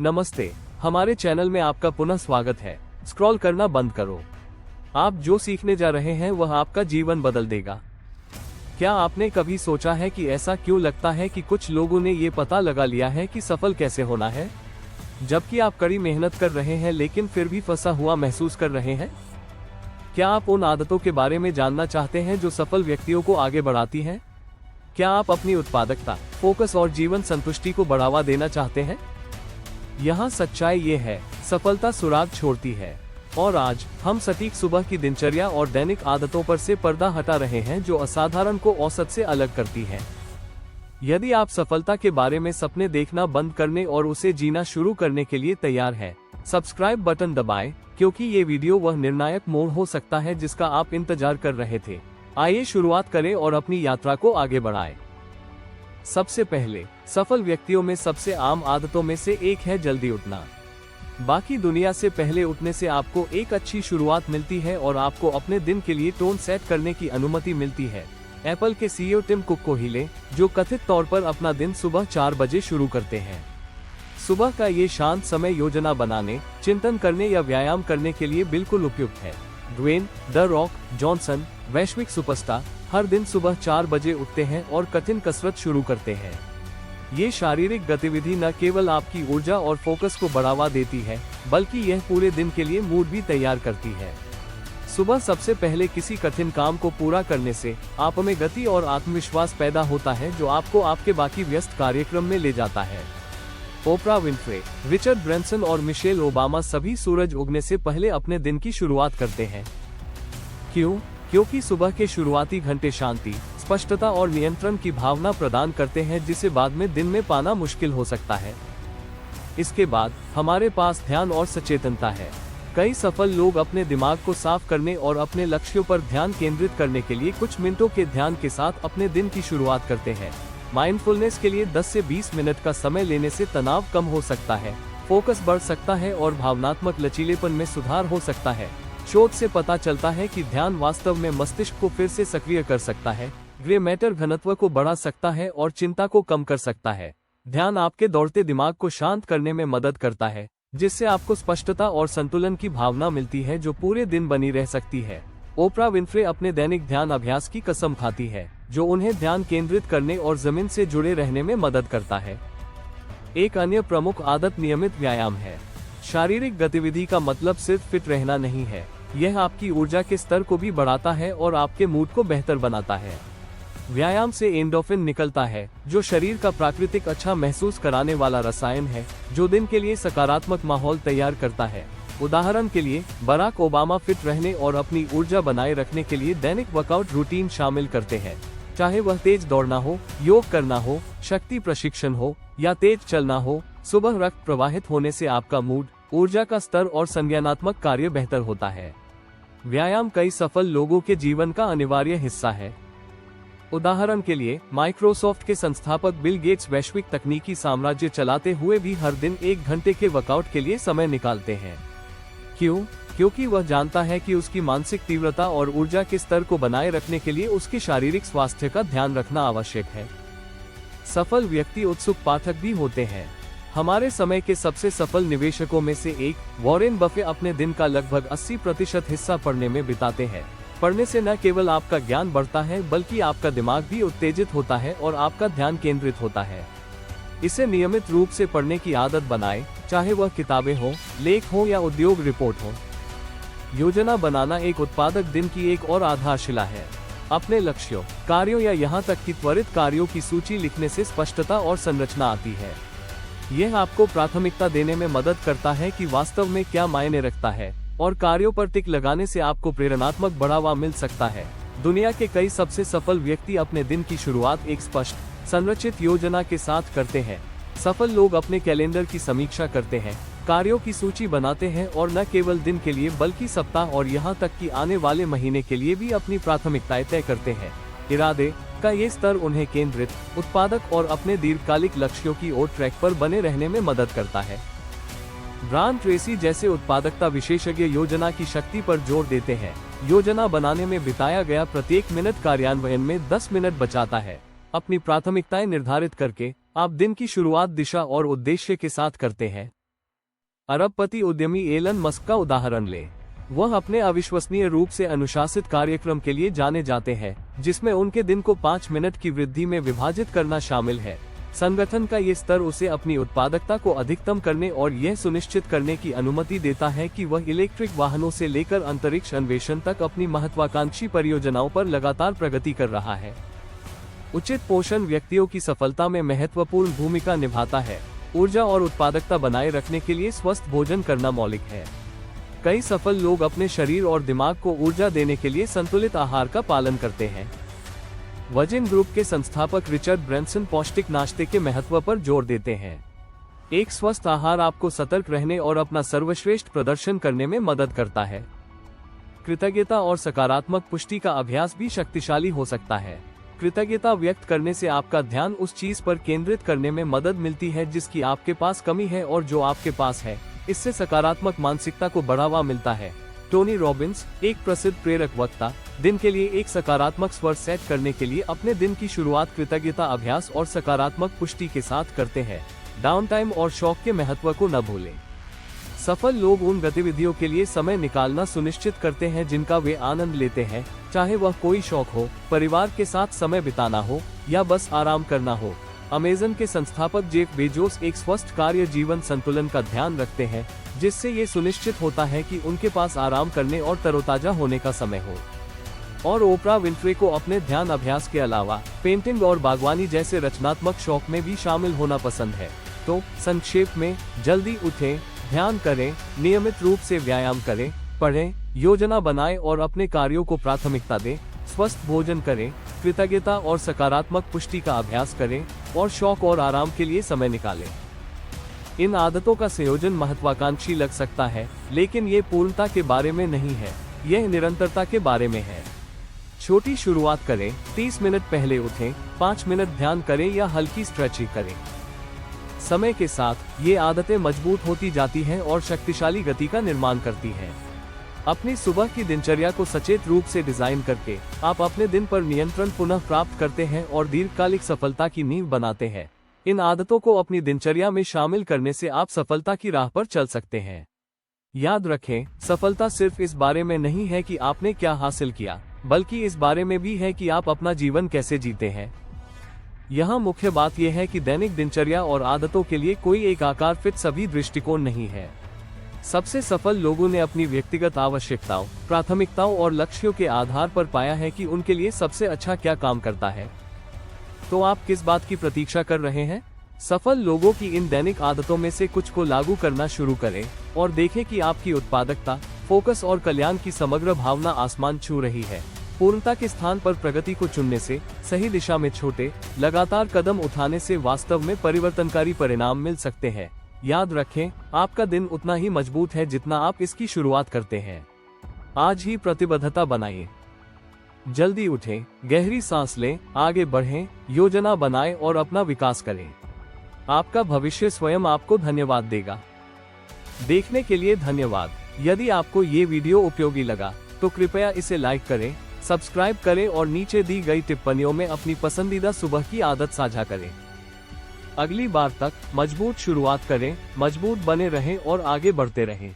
नमस्ते, हमारे चैनल में आपका पुनः स्वागत है। स्क्रॉल करना बंद करो। आप जो सीखने जा रहे हैं वह आपका जीवन बदल देगा। क्या आपने कभी सोचा है कि ऐसा क्यों लगता है कि कुछ लोगों ने ये पता लगा लिया है कि सफल कैसे होना है, जबकि आप कड़ी मेहनत कर रहे हैं लेकिन फिर भी फंसा हुआ महसूस कर रहे हैं? क्या आप उन आदतों के बारे में जानना चाहते हैं जो सफल व्यक्तियों को आगे बढ़ाती हैं? क्या आप अपनी उत्पादकता, फोकस और जीवन संतुष्टि को बढ़ावा देना चाहते हैं? यहाँ सच्चाई ये है, सफलता सुराग छोड़ती है। और आज हम सटीक सुबह की दिनचर्या और दैनिक आदतों पर से पर्दा हटा रहे हैं जो असाधारण को औसत से अलग करती है। यदि आप सफलता के बारे में सपने देखना बंद करने और उसे जीना शुरू करने के लिए तैयार हैं, सब्सक्राइब बटन दबाएं, क्योंकि ये वीडियो वह निर्णायक मोड़ हो सकता है जिसका आप इंतजार कर रहे थे। आइए शुरुआत करें और अपनी यात्रा को आगे बढ़ाएं। सबसे पहले, सफल व्यक्तियों में सबसे आम आदतों में से एक है जल्दी उठना। बाकी दुनिया से पहले उठने से आपको एक अच्छी शुरुआत मिलती है और आपको अपने दिन के लिए टोन सेट करने की अनुमति मिलती है। एप्पल के सीईओ टिम कुक को ही लें, जो कथित तौर पर अपना दिन सुबह 4 बजे शुरू करते हैं। सुबह का ये शांत समय योजना बनाने, चिंतन करने या व्यायाम करने के लिए बिल्कुल उपयुक्त है। ड्वेन द रॉक जॉनसन, वैश्विक सुपरस्टार, हर दिन सुबह 4 बजे उठते हैं और कठिन कसरत शुरू करते हैं। ये शारीरिक गतिविधि न केवल आपकी ऊर्जा और फोकस को बढ़ावा देती है, बल्कि यह पूरे दिन के लिए मूड भी तैयार करती है। सुबह सबसे पहले किसी कठिन काम को पूरा करने से आप में गति और आत्मविश्वास पैदा होता है, जो आपको आपके बाकी व्यस्त कार्यक्रम में ले जाता है। ओप्रा विंफ्रे, रिचर्ड ब्रैंसन और मिशेल ओबामा सभी सूरज उगने से पहले अपने दिन की शुरुआत करते हैं। क्यों? क्योंकि सुबह के शुरुआती घंटे शांति, स्पष्टता और नियंत्रण की भावना प्रदान करते हैं, जिसे बाद में दिन में पाना मुश्किल हो सकता है। इसके बाद हमारे पास ध्यान और सचेतनता है। कई सफल लोग अपने दिमाग को साफ करने और अपने लक्ष्यों पर ध्यान केंद्रित करने के लिए कुछ मिनटों के ध्यान के साथ अपने दिन की शुरुआत करते हैं। माइंडफुलनेस के लिए 10 से 20 मिनट का समय लेने से तनाव कम हो सकता है, फोकस बढ़ सकता है और भावनात्मक लचीलेपन में सुधार हो सकता है। शोध से पता चलता है कि ध्यान वास्तव में मस्तिष्क को फिर से सक्रिय कर सकता है, ग्रे मैटर घनत्व को बढ़ा सकता है और चिंता को कम कर सकता है। ध्यान आपके दौड़ते दिमाग को शांत करने में मदद करता है, जिससे आपको स्पष्टता और संतुलन की भावना मिलती है जो पूरे दिन बनी रह सकती है। ओप्रा विंफ्रे अपने दैनिक ध्यान अभ्यास की कसम खाती है, जो उन्हें ध्यान केंद्रित करने और जमीन से जुड़े रहने में मदद करता है। एक अन्य प्रमुख आदत नियमित व्यायाम है। शारीरिक गतिविधि का मतलब सिर्फ फिट रहना नहीं है, यह आपकी ऊर्जा के स्तर को भी बढ़ाता है और आपके मूड को बेहतर बनाता है। व्यायाम से एंडोर्फिन निकलता है, जो शरीर का प्राकृतिक अच्छा महसूस कराने वाला रसायन है, जो दिन के लिए सकारात्मक माहौल तैयार करता है। उदाहरण के लिए, बराक ओबामा फिट रहने और अपनी ऊर्जा बनाए रखने के लिए दैनिक वर्कआउट रूटीन शामिल करते हैं। चाहे वह तेज दौड़ना हो, योग करना हो, शक्ति प्रशिक्षण हो या तेज चलना हो, सुबह रक्त प्रवाहित होने से आपका मूड, ऊर्जा का स्तर और संज्ञानात्मक कार्य बेहतर होता है। व्यायाम कई सफल लोगों के जीवन का अनिवार्य हिस्सा है। उदाहरण के लिए, माइक्रोसॉफ्ट के संस्थापक बिल गेट्स वैश्विक तकनीकी साम्राज्य चलाते हुए भी हर दिन 1 घंटे के वर्कआउट के लिए समय निकालते हैं। क्यों? क्योंकि वह जानता है कि उसकी मानसिक तीव्रता और ऊर्जा के स्तर को बनाए रखने के लिए उसके शारीरिक स्वास्थ्य का ध्यान रखना आवश्यक है। सफल व्यक्ति उत्सुक पाठक भी होते हैं। हमारे समय के सबसे सफल निवेशकों में से एक, वॉरेन बफे, अपने दिन का लगभग 80% हिस्सा पढ़ने में बिताते हैं। पढ़ने से न केवल आपका ज्ञान बढ़ता है, बल्कि आपका दिमाग भी उत्तेजित होता है और आपका ध्यान केंद्रित होता है। इसे नियमित रूप से पढ़ने की आदत बनाएं, चाहे वह किताबें हो, लेख हो या उद्योग रिपोर्ट हो। योजना बनाना एक उत्पादक दिन की एक और आधारशिला है। अपने लक्ष्यों, कार्यों या यहाँ तक कि त्वरित कार्यों की सूची लिखने से स्पष्टता और संरचना आती है। यह आपको प्राथमिकता देने में मदद करता है कि वास्तव में क्या मायने रखता है, और कार्यों पर टिक लगाने से आपको प्रेरणात्मक बढ़ावा मिल सकता है। दुनिया के कई सबसे सफल व्यक्ति अपने दिन की शुरुआत एक स्पष्ट, संरचित योजना के साथ करते हैं। सफल लोग अपने कैलेंडर की समीक्षा करते हैं, कार्यों की सूची बनाते हैं और न केवल दिन के लिए बल्कि सप्ताह और यहाँ तक कि आने वाले महीने के लिए भी अपनी प्राथमिकताएं तय करते हैं। इरादे का ये स्तर उन्हें केंद्रित, उत्पादक और अपने दीर्घकालिक लक्ष्यों की ओर ट्रैक पर बने रहने में मदद करता है। ब्रायन ट्रेसी जैसे उत्पादकता विशेषज्ञ योजना की शक्ति पर जोर देते हैं। योजना बनाने में बिताया गया प्रत्येक मिनट कार्यान्वयन में 10 मिनट बचाता है। अपनी प्राथमिकताएं निर्धारित करके आप दिन की शुरुआत दिशा और उद्देश्य के साथ करते हैं। अरबपति उद्यमी एलन मस्क का उदाहरण लें। वह अपने अविश्वसनीय रूप से अनुशासित कार्यक्रम के लिए जाने जाते हैं, जिसमें उनके दिन को 5 मिनट की वृद्धि में विभाजित करना शामिल है। संगठन का ये स्तर उसे अपनी उत्पादकता को अधिकतम करने और यह सुनिश्चित करने की अनुमति देता है कि वह इलेक्ट्रिक वाहनों से लेकर अंतरिक्ष अन्वेषण तक अपनी महत्वाकांक्षी परियोजनाओं पर लगातार प्रगति कर रहा है। उचित पोषण व्यक्तियों की सफलता में महत्वपूर्ण भूमिका निभाता है। ऊर्जा और उत्पादकता बनाए रखने के लिए स्वस्थ भोजन करना मौलिक है। कई सफल लोग अपने शरीर और दिमाग को ऊर्जा देने के लिए संतुलित आहार का पालन करते हैं। वजिन ग्रुप के संस्थापक रिचर्ड ब्रैंसन पौष्टिक नाश्ते के महत्व पर जोर देते हैं। एक स्वस्थ आहार आपको सतर्क रहने और अपना सर्वश्रेष्ठ प्रदर्शन करने में मदद करता है। कृतज्ञता और सकारात्मक पुष्टि का अभ्यास भी शक्तिशाली हो सकता है। कृतज्ञता व्यक्त करने से आपका ध्यान उस चीज पर केंद्रित करने में मदद मिलती है जिसकी आपके पास कमी है और जो आपके पास है। इससे सकारात्मक मानसिकता को बढ़ावा मिलता है। टोनी रॉबिन्स, एक प्रसिद्ध प्रेरक वक्ता, दिन के लिए एक सकारात्मक स्वर सेट करने के लिए अपने दिन की शुरुआत कृतज्ञता अभ्यास और सकारात्मक पुष्टि के साथ करते हैं। डाउन टाइम और शौक के महत्व को न भूलें। सफल लोग उन गतिविधियों के लिए समय निकालना सुनिश्चित करते हैं जिनका वे आनंद लेते हैं, चाहे वह कोई शौक हो, परिवार के साथ समय बिताना हो या बस आराम करना हो। अमेज़न के संस्थापक जेफ बेजोस एक स्वस्थ कार्य जीवन संतुलन का ध्यान रखते हैं, जिससे ये सुनिश्चित होता है कि उनके पास आराम करने और तरोताजा होने का समय हो। और ओपरा विंफ्रे को अपने ध्यान अभ्यास के अलावा पेंटिंग और बागवानी जैसे रचनात्मक शौक में भी शामिल होना पसंद है। तो संक्षेप में, जल्दी उठें, ध्यान करें, नियमित रूप से व्यायाम करें, पढ़ें, योजना बनाएं और अपने कार्यों को प्राथमिकता दें, स्वस्थ भोजन करें, कृतज्ञता और सकारात्मक पुष्टि का अभ्यास करें और शौक और आराम के लिए समय निकालें। इन आदतों का संयोजन महत्वाकांक्षी लग सकता है, लेकिन ये पूर्णता के बारे में नहीं है, यह निरंतरता के बारे में है। छोटी शुरुआत करें, 30 मिनट पहले उठें, 5 मिनट ध्यान करें या हल्की स्ट्रेचिंग करें। समय के साथ ये आदतें मजबूत होती जाती हैं और शक्तिशाली गति का निर्माण करती हैं। अपनी सुबह की दिनचर्या को सचेत रूप से डिजाइन करके आप अपने दिन पर नियंत्रण पुनः प्राप्त करते हैं और दीर्घकालिक सफलता की नींव बनाते हैं। इन आदतों को अपनी दिनचर्या में शामिल करने से आप सफलता की राह पर चल सकते हैं। याद रखें, सफलता सिर्फ इस बारे में नहीं है कि आपने क्या हासिल किया, बल्कि इस बारे में भी है कि आप अपना जीवन कैसे जीते हैं। यहाँ मुख्य बात यह है कि दैनिक दिनचर्या और आदतों के लिए कोई एक आकार फिट सभी दृष्टिकोण नहीं है। सबसे सफल लोगों ने अपनी व्यक्तिगत आवश्यकताओं, प्राथमिकताओं और लक्ष्यों के आधार पर पाया है कि उनके लिए सबसे अच्छा क्या काम करता है। तो आप किस बात की प्रतीक्षा कर रहे हैं? सफल लोगों की इन दैनिक आदतों में से कुछ को लागू करना शुरू करें और देखें कि आपकी उत्पादकता, फोकस और कल्याण की समग्र भावना आसमान छू रही है। पूर्णता के स्थान पर प्रगति को चुनने से, सही दिशा में छोटे, लगातार कदम उठाने से वास्तव में परिवर्तनकारी परिणाम मिल सकते हैं। याद रखें, आपका दिन उतना ही मजबूत है जितना आप इसकी शुरुआत करते हैं। आज ही प्रतिबद्धता बनाइए। जल्दी उठें, गहरी सांस लें, आगे बढ़ें, योजना बनाएं और अपना विकास करें। आपका भविष्य स्वयं आपको धन्यवाद देगा। देखने के लिए धन्यवाद। यदि आपको ये वीडियो उपयोगी लगा तो कृपया इसे लाइक करें, सब्सक्राइब करें और नीचे दी गई टिप्पणियों में अपनी पसंदीदा सुबह की आदत साझा करें। अगली बार तक मजबूत शुरुआत करें, मजबूत बने रहें और आगे बढ़ते रहें।